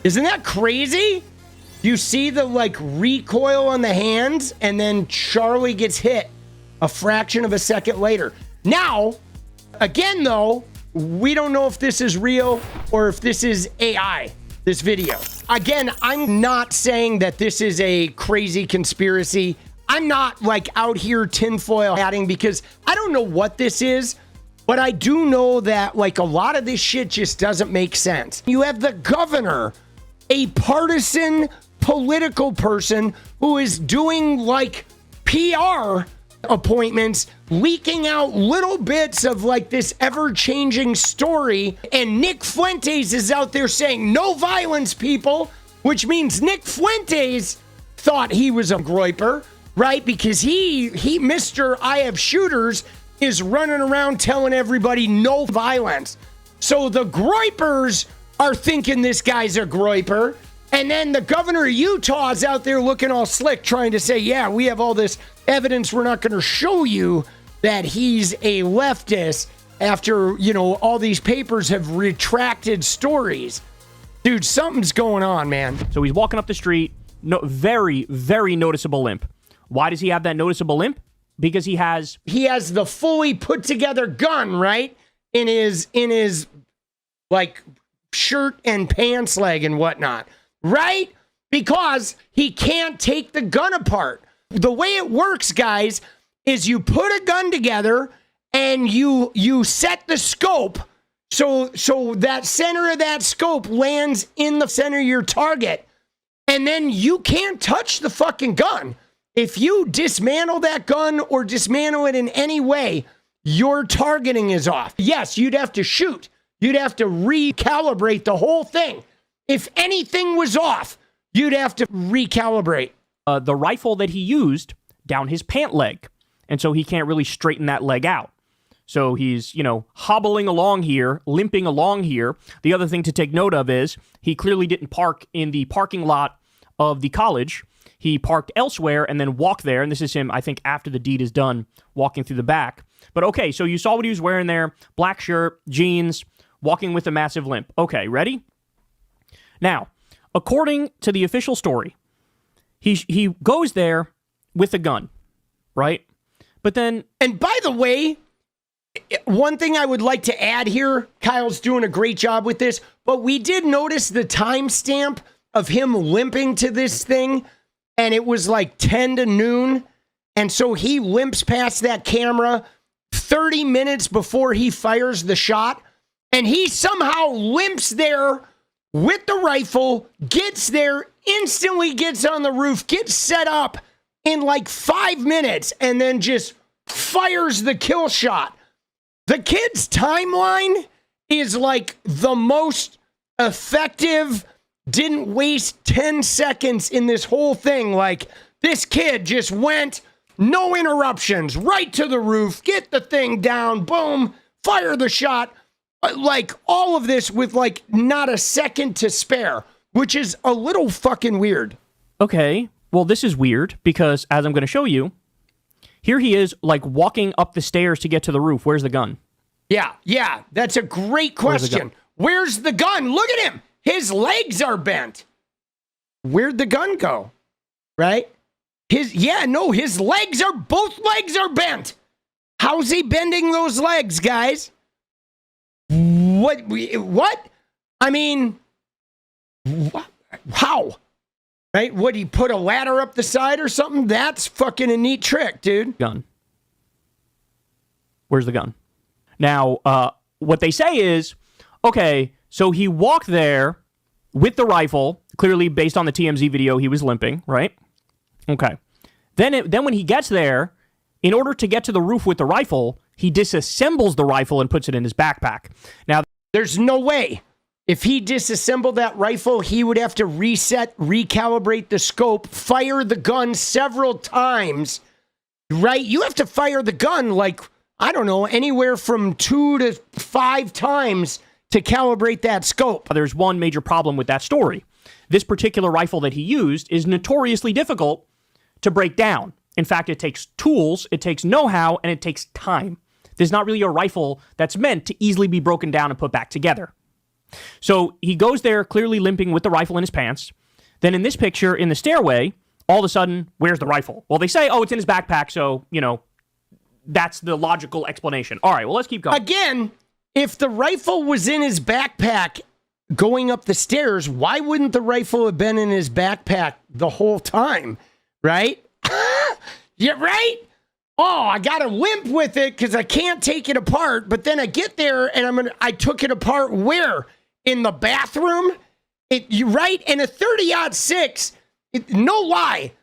Isn't that crazy? You see the like recoil on the hands, and then Charlie gets hit a fraction of a second later. Now, again though, we don't know if this is real or if this is AI, this video. Again, I'm not saying that this is a crazy conspiracy. I'm not like out here tinfoil hatting because I don't know what this is, but I do know that like a lot of this shit just doesn't make sense. You have the governor, a partisan political person who is doing like PR appointments, leaking out little bits of like this ever-changing story, and Nick Fuentes is out there saying no violence, people, which means Nick Fuentes thought he was a groyper, right? Because he Mr. I have shooters is running around telling everybody no violence. So the groypers are thinking this guy's a groyper. And then the governor of Utah is out there looking all slick, trying to say, yeah, we have all this evidence. We're not going to show you that he's a leftist after, you know, all these papers have retracted stories. Dude, something's going on, man. So he's walking up the street, no, very, very noticeable limp. Why does he have that noticeable limp? Because he has the fully put together gun, right? In his like shirt and pants leg and whatnot. Right? Because he can't take the gun apart. The way it works, guys, is you put a gun together and you set the scope so that center of that scope lands in the center of your target. And then you can't touch the fucking gun. If you dismantle that gun or dismantle it in any way, your targeting is off. Yes, you'd have to shoot. You'd have to recalibrate the whole thing. If anything was off, you'd have to recalibrate. The rifle that he used down his pant leg. And so he can't really straighten that leg out. So he's, you know, hobbling along here, limping along here. The other thing to take note of is he clearly didn't park in the parking lot of the college. He parked elsewhere and then walked there. And this is him, I think, after the deed is done, walking through the back. But okay, so you saw what he was wearing there. Black shirt, jeans, walking with a massive limp. Okay, ready? Now, according to the official story, he goes there with a gun, right? But then... And by the way, one thing I would like to add here, Kyle's doing a great job with this, but we did notice the timestamp of him limping to this thing, and it was like 10 to noon, and so he limps past that camera 30 minutes before he fires the shot, and he somehow limps there with the rifle, gets there, instantly gets on the roof, gets set up in like 5 minutes, and then just fires the kill shot. The kid's timeline is like the most effective, didn't waste 10 seconds in this whole thing. Like, this kid just went, no interruptions, right to the roof, get the thing down, boom, fire the shot. Like, all of this with, like, not a second to spare, which is a little fucking weird. Okay, well, this is weird because, as I'm going to show you, here he is, like, walking up the stairs to get to the roof. Where's the gun? Yeah, that's a great question. Where's the gun? Look at him. His legs are bent. Where'd the gun go? Right? His legs are, both legs are bent. How's he bending those legs, guys? What? I mean, what? How? Right? Would he put a ladder up the side or something? That's fucking a neat trick, dude. Gun. Where's the gun? Now, what they say is, okay, so he walked there with the rifle. Clearly, based on the TMZ video, he was limping, right? Okay. Then when he gets there, in order to get to the roof with the rifle, he disassembles the rifle and puts it in his backpack. Now, there's no way. If he disassembled that rifle, he would have to reset, recalibrate the scope, fire the gun several times, right? You have to fire the gun like, I don't know, anywhere from 2 to 5 times to calibrate that scope. There's one major problem with that story. This particular rifle that he used is notoriously difficult to break down. In fact, it takes tools, it takes know-how, and it takes time. There's not really a rifle that's meant to easily be broken down and put back together. So he goes there clearly limping with the rifle in his pants. Then in this picture, in the stairway, all of a sudden, where's the rifle? Well, they say, oh, it's in his backpack, so, that's the logical explanation. All right, well, let's keep going. Again, if the rifle was in his backpack going up the stairs, why wouldn't the rifle have been in his backpack the whole time, right? Yeah, right? Oh, I got to limp with it because I can't take it apart, but then I get there and I took it apart where? In the bathroom? Right? And a 30-06, no lie,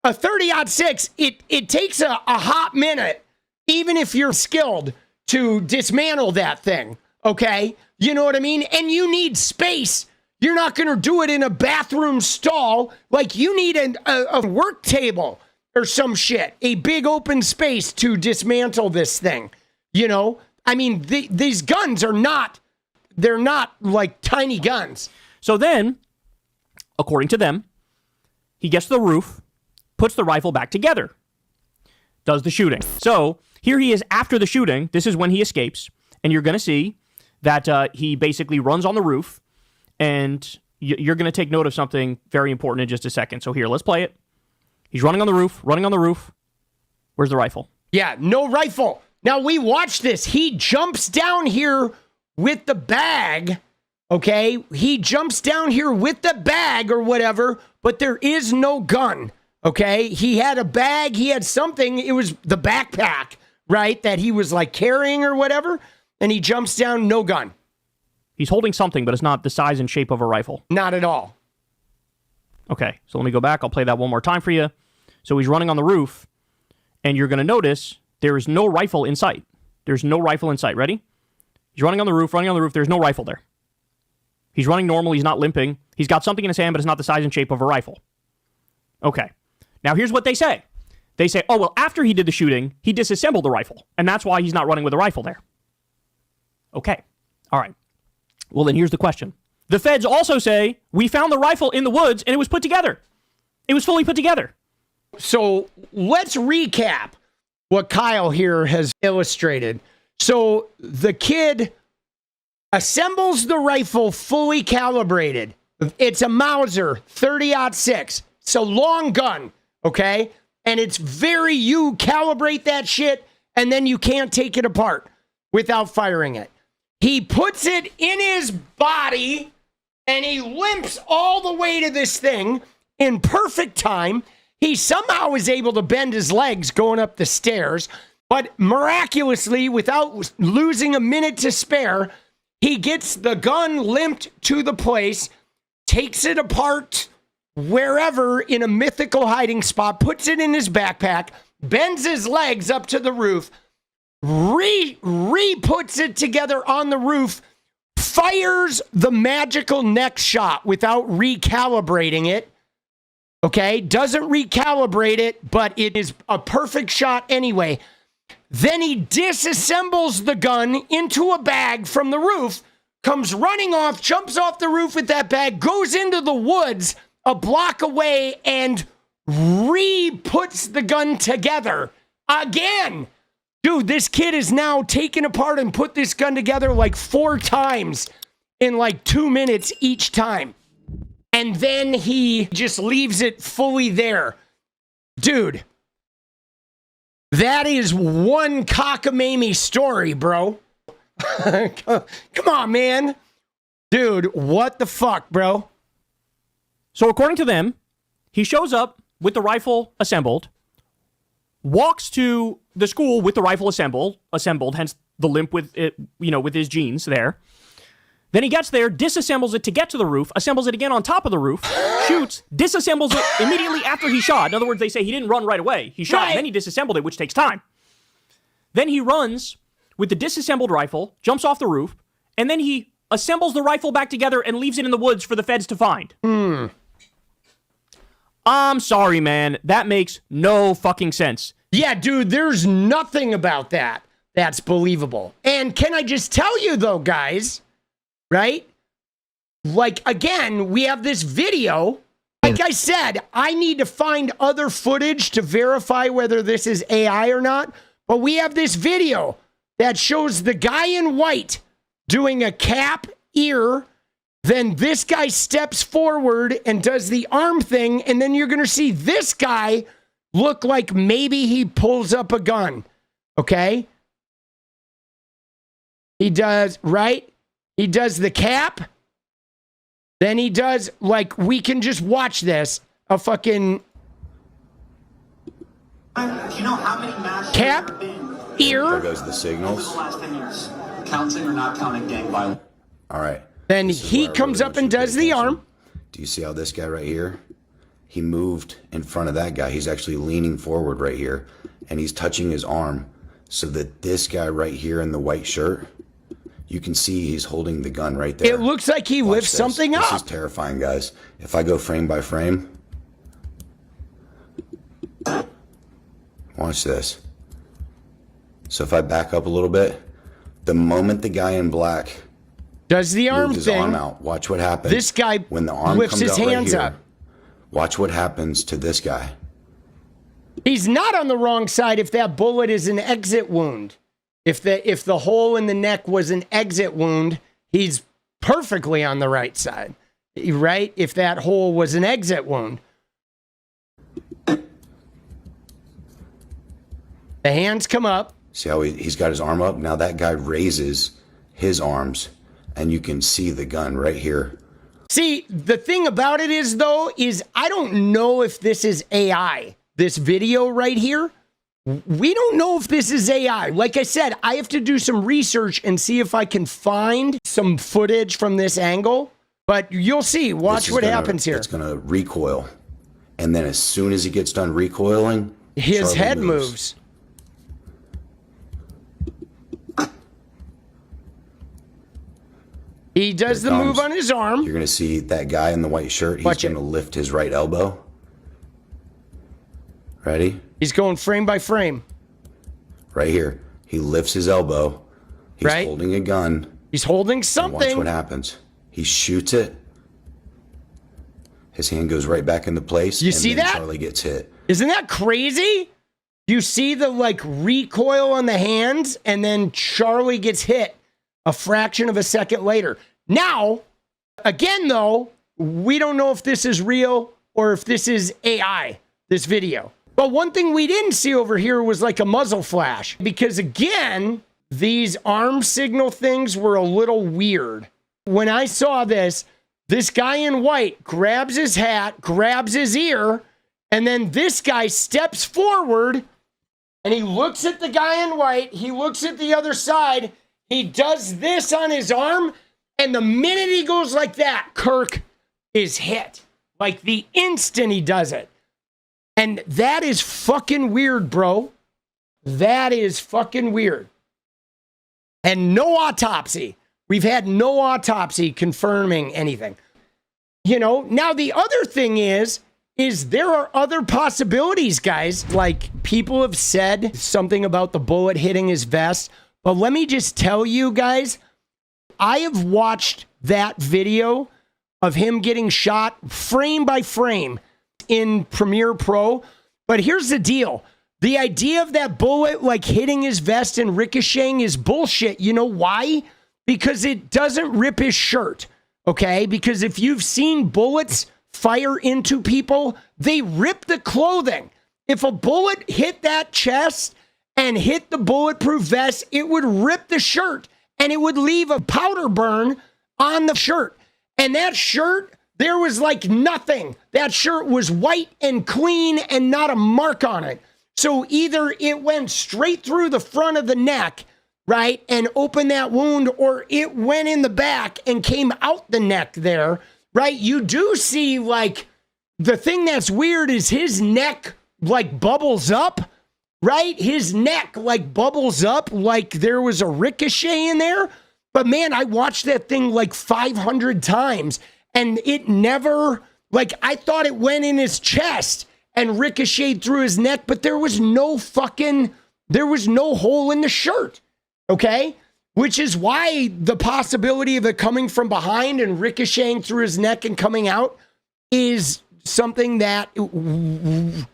a 30-06, it takes a hot minute, even if you're skilled, to dismantle that thing, okay? You know what I mean? And you need space. You're not going to do it in a bathroom stall. Like, you need a work table or some shit, a big open space to dismantle this thing. I mean, these guns they're not like tiny guns. So then, according to them, he gets to the roof, puts the rifle back together, does the shooting. So here he is after the shooting. This is when he escapes. And you're going to see that he basically runs on the roof. And you're going to take note of something very important in just a second. So here, let's play it. He's running on the roof. Where's the rifle? Yeah, no rifle. Now, we watch this. He jumps down here with the bag, okay? He jumps down here with the bag or whatever, but there is no gun, okay? He had a bag. He had something. It was the backpack, right, that he was, like, carrying or whatever, and he jumps down, no gun. He's holding something, but it's not the size and shape of a rifle. Not at all. Okay, so let me go back. I'll play that one more time for you. So he's running on the roof, and you're going to notice there is no rifle in sight. There's no rifle in sight. Ready? He's running on the roof. There's no rifle there. He's running normal. He's not limping. He's got something in his hand, but it's not the size and shape of a rifle. Okay. Now, here's what they say. They say, oh, well, after he did the shooting, he disassembled the rifle, and that's why he's not running with a rifle there. Okay. All right. Well, then here's the question. The feds also say, we found the rifle in the woods, and it was put together. It was fully put together. So let's recap what Kyle here has illustrated. So the kid assembles the rifle fully calibrated. It's a Mauser 30-06. It's a long gun, okay? And it's you calibrate that shit, and then you can't take it apart without firing it. He puts it in his body, and he limps all the way to this thing in perfect time. He somehow is able to bend his legs going up the stairs, but miraculously, without losing a minute to spare, he gets the gun limped to the place, takes it apart wherever in a mythical hiding spot, puts it in his backpack, bends his legs up to the roof, re-puts it together on the roof, fires the magical next shot without recalibrating it. Okay, doesn't recalibrate it, but it is a perfect shot anyway. Then he disassembles the gun into a bag from the roof, comes running off, jumps off the roof with that bag, goes into the woods a block away, and re-puts the gun together again. Dude, this kid is now taken apart and put this gun together like 4 times in like 2 minutes each time. And then he just leaves it fully there. Dude, that is one cockamamie story, bro. Come on, man. Dude, what the fuck, bro? So according to them, he shows up with the rifle assembled, walks to the school with the rifle assembled, hence the limp with it, with his jeans there. Then he gets there, disassembles it to get to the roof, assembles it again on top of the roof, shoots, disassembles it immediately after he shot. In other words, they say he didn't run right away. He shot, and then he disassembled it, which takes time. Then he runs with the disassembled rifle, jumps off the roof, and then he assembles the rifle back together and leaves it in the woods for the feds to find. I'm sorry, man. That makes no fucking sense. Yeah, dude, there's nothing about that that's believable. And can I just tell you, though, guys, right? Like, again, we have this video. Like I said, I need to find other footage to verify whether this is AI or not. But we have this video that shows the guy in white doing a cap, ear, Then this guy steps forward and does the arm thing, and then you're going to see this guy look like maybe he pulls up a gun, okay? He does, right? He does the cap. Then he does, like, we can just watch this, a fucking... Do you know how many mass cap, there have been ear. There goes the signals. over the last 10 years? Counting or not counting gang violence? All right. Then This is he where I comes really up want and you to does pay the attention. arm. Do you see how this guy right here? He moved in front of that guy. He's actually leaning forward right here, and he's touching his arm so that this guy right here in the white shirt, you can see he's holding the gun right there. It looks like he Watch lifts this. something This up. is terrifying, guys. If I go frame by frame, watch this. So if I back up a little bit, the moment the guy in black Does the arm moved his thing. arm out, watch what happens. This guy when the arm lifts comes his out right hands here, up. watch what happens to this guy. He's not on the wrong side if that bullet is an exit wound. If the hole in the neck was an exit wound, he's perfectly on the right side, right? If that hole was an exit wound. The hands come up. See how he's got his arm up? Now that guy raises his arms, and you can see the gun right here. See, the thing about it is, though, is I don't know if this is AI, this video right here. We don't know if this is AI. Like I said, I have to do some research and see if I can find some footage from this angle. But you'll see. Watch what happens here. It's going to recoil. And then as soon as he gets done recoiling, His Charlie head moves. He does the move on his arm. You're going to see that guy in the white shirt. He's Watch going it. to lift his right elbow. Ready? He's going frame by frame. Right here. He lifts his elbow. He's Right. holding a gun. He's holding And watch something. what happens. He shoots it. His hand goes right back into place. You and see then that? Charlie gets hit. Isn't that crazy? You see the like recoil on the hands, and then Charlie gets hit a fraction of a second later. Now, again, though, we don't know if this is real or if this is AI, this video. But one thing we didn't see over here was like a muzzle flash, because again, these arm signal things were a little weird. When I saw this guy in white grabs his hat, grabs his ear, and then this guy steps forward and he looks at the guy in white. He looks at the other side. He does this on his arm. And the minute he goes like that, Kirk is hit. Like the instant he does it. And that is fucking weird, bro. That is fucking weird. And no autopsy. We've had no autopsy confirming anything. You know, now the other thing is there are other possibilities, guys. Like people have said something about the bullet hitting his vest. But let me just tell you guys, I have watched that video of him getting shot frame by frame in Premiere Pro. But here's the deal. The idea of that bullet like hitting his vest and ricocheting is bullshit. You know why? Because it doesn't rip his shirt. Okay? Because if you've seen bullets fire into people, they rip the clothing. If a bullet hit that chest and hit the bulletproof vest, it would rip the shirt and it would leave a powder burn on the shirt. And that shirt, there was like nothing. That shirt was white and clean and not a mark on it. So either it went straight through the front of the neck, right, and opened that wound, or it went in the back and came out the neck there, right? You do see, like, the thing that's weird is his neck, like, bubbles up, right? His neck, like, bubbles up like there was a ricochet in there. But, man, I watched that thing, like, 500 times, and it never, like, I thought it went in his chest and ricocheted through his neck, but there was no hole in the shirt, okay? Which is why the possibility of it coming from behind and ricocheting through his neck and coming out is something that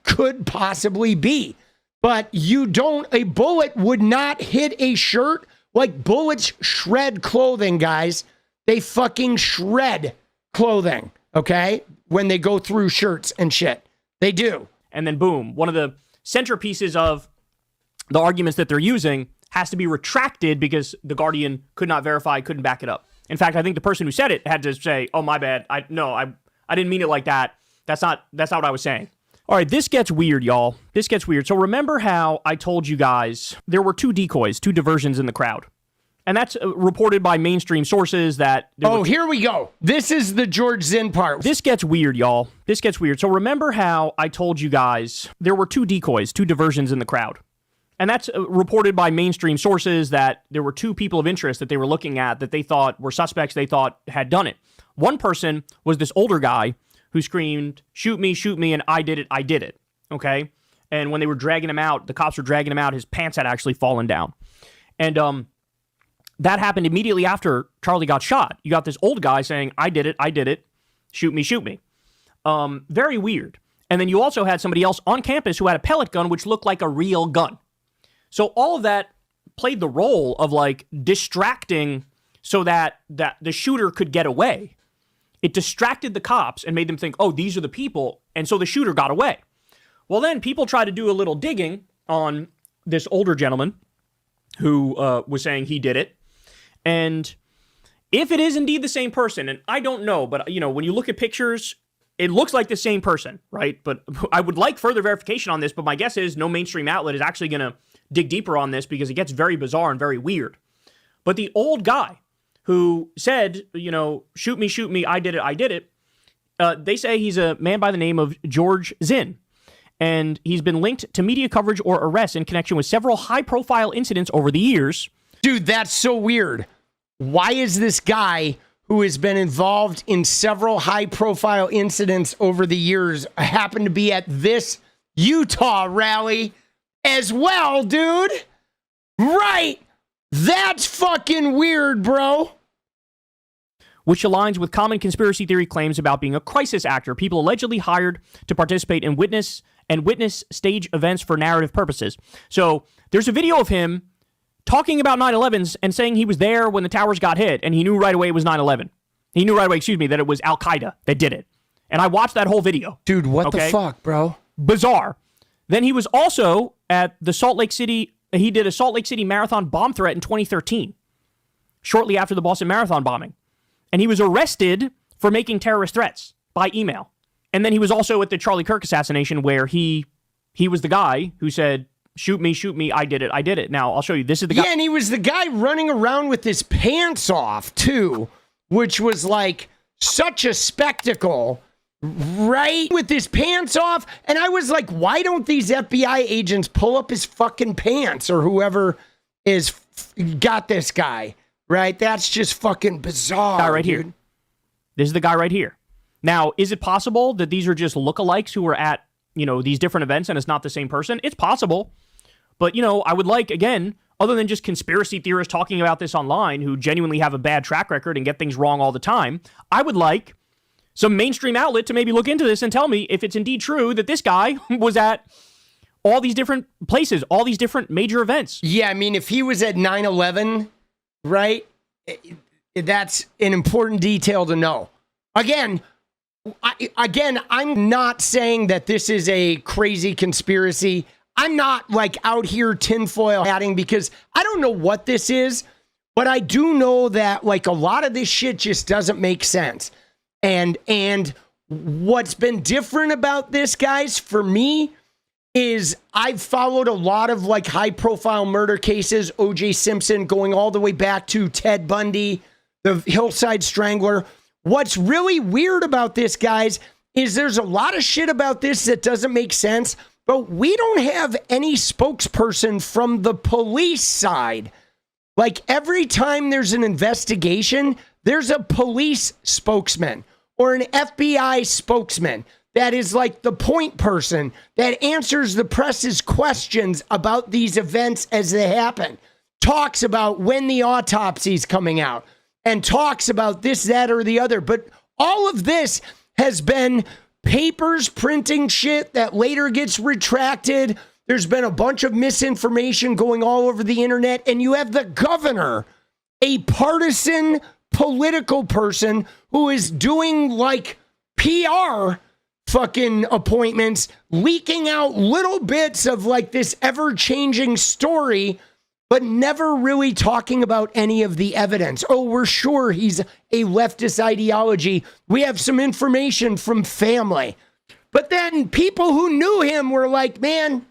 could possibly be. But a bullet would not hit a shirt. Like bullets shred clothing, guys. they fucking shred clothing, okay? When they go through shirts and shit. They do. And then boom, one of the centerpieces of the arguments that they're using has to be retracted because the Guardian could not verify, couldn't back it up. In fact, I think the person who said it had to say, "Oh, my bad. I didn't mean it like that. That's not what I was saying." All right, this gets weird, y'all. This gets weird. So remember how I told you guys there were two decoys, two diversions in the crowd. And that's reported by mainstream sources that... here we go. This is the George Zinn part. This gets weird, y'all. This gets weird. So remember how I told you guys there were two decoys, two diversions in the crowd. And that's reported by mainstream sources that there were two people of interest that they were looking at that they thought were suspects they thought had done it. One person was this older guy who screamed, shoot me, and I did it, okay? And when they were dragging him out, the cops were dragging him out, his pants had actually fallen down. And that happened immediately after Charlie got shot. You got this old guy saying, I did it, shoot me. Very weird. And then you also had somebody else on campus who had a pellet gun, which looked like a real gun. So all of that played the role of like distracting so that the shooter could get away. It distracted the cops and made them think, oh, these are the people. And so the shooter got away. Well, then people tried to do a little digging on this older gentleman who was saying he did it. And if it is indeed the same person, and I don't know, but you know, when you look at pictures, it looks like the same person, right? But I would like further verification on this, but my guess is no mainstream outlet is actually going to dig deeper on this because it gets very bizarre and very weird. But the old guy who said, you know, shoot me, I did it, they say he's a man by the name of George Zinn. And he's been linked to media coverage or arrests in connection with several high-profile incidents over the years. Dude, that's so weird. Why is this guy who has been involved in several high-profile incidents over the years happen to be at this Utah rally as well, dude? Right. That's fucking weird, bro. Which aligns with common conspiracy theory claims about being a crisis actor, people allegedly hired to participate in witness stage events for narrative purposes. So there's a video of him talking about 9/11s and saying he was there when the towers got hit, and he knew right away it was 9/11. He knew right away, that it was Al-Qaeda that did it. And I watched that whole video. Dude, what the fuck, bro? Bizarre. Then he was also at the Salt Lake City, he did a Salt Lake City marathon bomb threat in 2013, shortly after the Boston Marathon bombing. And he was arrested for making terrorist threats by email. And then he was also at the Charlie Kirk assassination where he was the guy who said, shoot me, I did it. Now, I'll show you. This is the guy. Yeah, and he was the guy running around with his pants off, too, which was like such a spectacle, right? With his pants off. And I was like, why don't these FBI agents pull up his fucking pants or whoever is got this guy, right? That's just fucking bizarre. Guy right here. This is the guy right here. Now, is it possible that these are just lookalikes who are at, you know, these different events and it's not the same person? It's possible. But, you know, I would like, again, other than just conspiracy theorists talking about this online who genuinely have a bad track record and get things wrong all the time, I would like some mainstream outlet to maybe look into this and tell me if it's indeed true that this guy was at all these different places, all these different major events. Yeah, I mean, if he was at 9/11, right, that's an important detail to know. Again, I'm not saying that this is a crazy conspiracy. I'm not like out here tinfoil hatting because I don't know what this is, but I do know that like a lot of this shit just doesn't make sense. And what's been different about this, guys, for me, is I've followed a lot of like high profile murder cases, O.J. Simpson, going all the way back to Ted Bundy, the Hillside Strangler. What's really weird about this, guys, is there's a lot of shit about this that doesn't make sense, but we don't have any spokesperson from the police side. Like every time there's an investigation, there's a police spokesman or an FBI spokesman that is like the point person that answers the press's questions about these events as they happen, talks about when the autopsy's coming out, and talks about this, that, or the other. But all of this has been papers printing shit that later gets retracted. There's been a bunch of misinformation going all over the internet. And you have the governor, a partisan political person who is doing like PR fucking appointments, leaking out little bits of like this ever-changing story, but never really talking about any of the evidence. Oh, we're sure he's a leftist ideology. We have some information from family. But then people who knew him were like, man,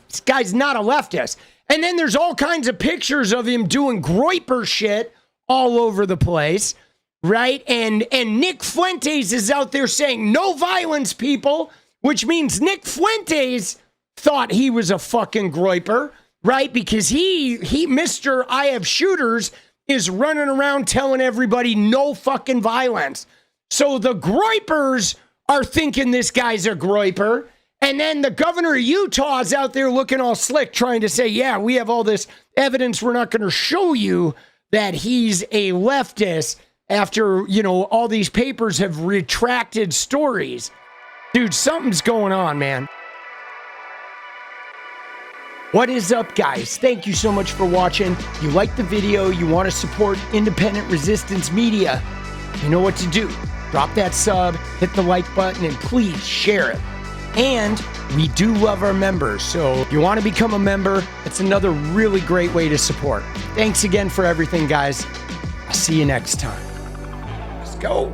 this guy's not a leftist. And then there's all kinds of pictures of him doing 𝗙𝗍𝗄𝗏 shit all over the place, right? And Nick Fuentes is out there saying, no violence, people, which means Nick Fuentes thought he was a fucking 𝗙𝗍𝗄𝗏, right? Because he Mr. I have shooters is running around telling everybody no fucking violence. So the 𝗙𝗍𝗄ers are thinking this guy's a 𝗙𝗍𝗄𝗏. And then the governor of Utah is out there looking all slick, trying to say, yeah, we have all this evidence. We're not going to show you that he's a leftist after, you know, all these papers have retracted stories. Dude, something's going on, man. What is up, guys? Thank you so much for watching. If you like the video, you want to support independent resistance media, you know what to do. Drop that sub, hit the like button, and please share it. And we do love our members, so if you want to become a member, it's another really great way to support. Thanks again for everything, guys. I'll see you next time. Let's go.